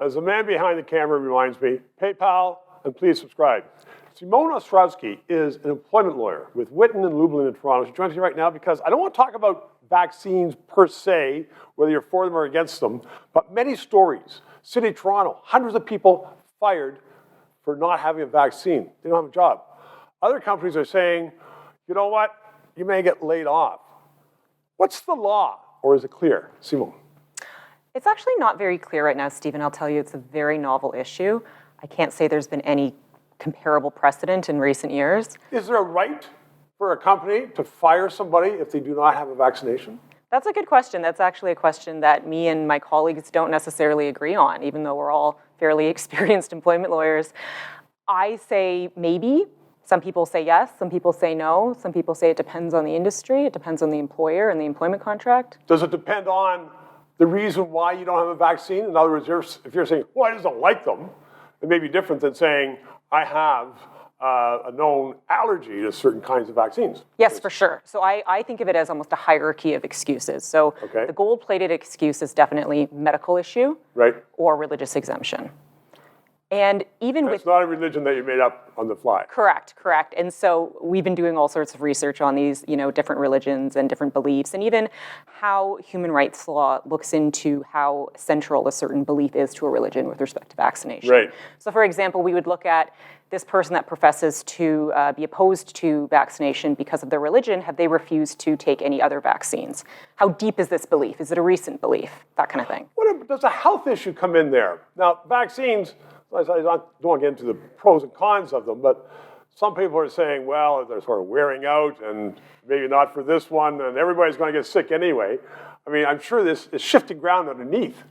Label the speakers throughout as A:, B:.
A: As the man behind the camera reminds me, PayPal and please subscribe. Simone Ostrowski is an employment lawyer with Whitten and Lublin in Toronto. She joins me right now because I don't want to talk about vaccines per se, whether you're for them or against them, but many stories. City of Toronto, hundreds of people fired for not having a vaccine. They don't have a job. Other companies are saying, you know what, you may get laid off. What's the law, or is it clear? Simone.
B: It's actually not very clear right now, Stephen. I'll tell you, it's a very novel issue. I can't say there's been any comparable precedent in recent years.
A: Is there a right for a company to fire somebody if they do not have a vaccination?
B: That's a good question. That's actually a question that me and my colleagues don't necessarily agree on, even though we're all fairly experienced employment lawyers. I say maybe. Some people say yes, some people say no, some people say it depends on the industry, it depends on the employer and the employment contract.
A: Does it depend on the reason why you don't have a vaccine? In other words, if you're saying, well, I just don't like them, it may be different than saying, I have a known allergy to certain kinds of vaccines.
B: Yes, for sure. So I think of it as almost a hierarchy of excuses. So the gold-plated excuse is definitely medical issue or religious exemption. And even
A: it's not a religion that you made up on the fly.
B: Correct. And so we've been doing all sorts of research on these, different religions and different beliefs, and even how human rights law looks into how central a certain belief is to a religion with respect to vaccination.
A: Right.
B: So for example, we would look at this person that professes to be opposed to vaccination because of their religion. Have they refused to take any other vaccines? How deep is this belief? Is it a recent belief? That kind of thing.
A: Does a health issue come in there? Now, vaccines, I don't want to get into the pros and cons of them, but some people are saying, well, they're sort of wearing out and maybe not for this one, and everybody's going to get sick anyway. I mean, I'm sure this is shifting ground underneath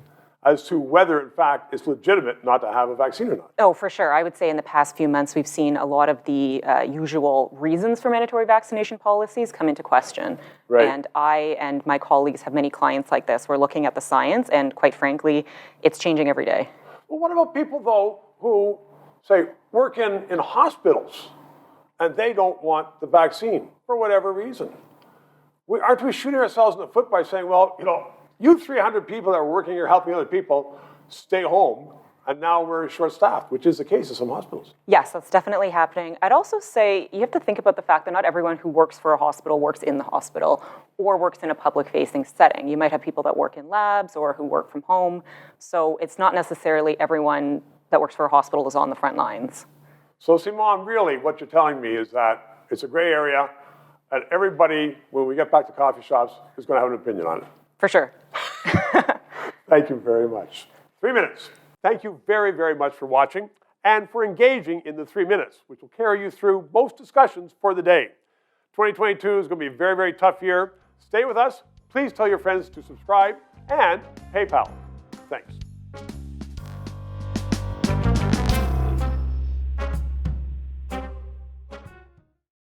A: as to whether, in fact, it's legitimate not to have a vaccine or not.
B: Oh, for sure. I would say in the past few months, we've seen a lot of the usual reasons for mandatory vaccination policies come into question.
A: Right.
B: And I and my colleagues have many clients like this. We're looking at the science, and quite frankly, it's changing every day.
A: Well, what about people, though, who, say, work in hospitals and they don't want the vaccine for whatever reason? Aren't we shooting ourselves in the foot by saying, well, you 300 people that are working here helping other people stay home, and now we're short-staffed, which is the case in some hospitals.
B: Yes, that's definitely happening. I'd also say you have to think about the fact that not everyone who works for a hospital works in the hospital or works in a public-facing setting. You might have people that work in labs or who work from home. So it's not necessarily everyone that works for a hospital is on the front lines.
A: So, Simone, really what you're telling me is that it's a gray area, and everybody, when we get back to coffee shops, is going to have an opinion on it.
B: For sure.
A: Thank you very much. 3 minutes. Thank you very, very much for watching and for engaging in the 3 minutes, which will carry you through most discussions for the day. 2022 is going to be a very, very tough year. Stay with us. Please tell your friends to subscribe and PayPal. Thanks.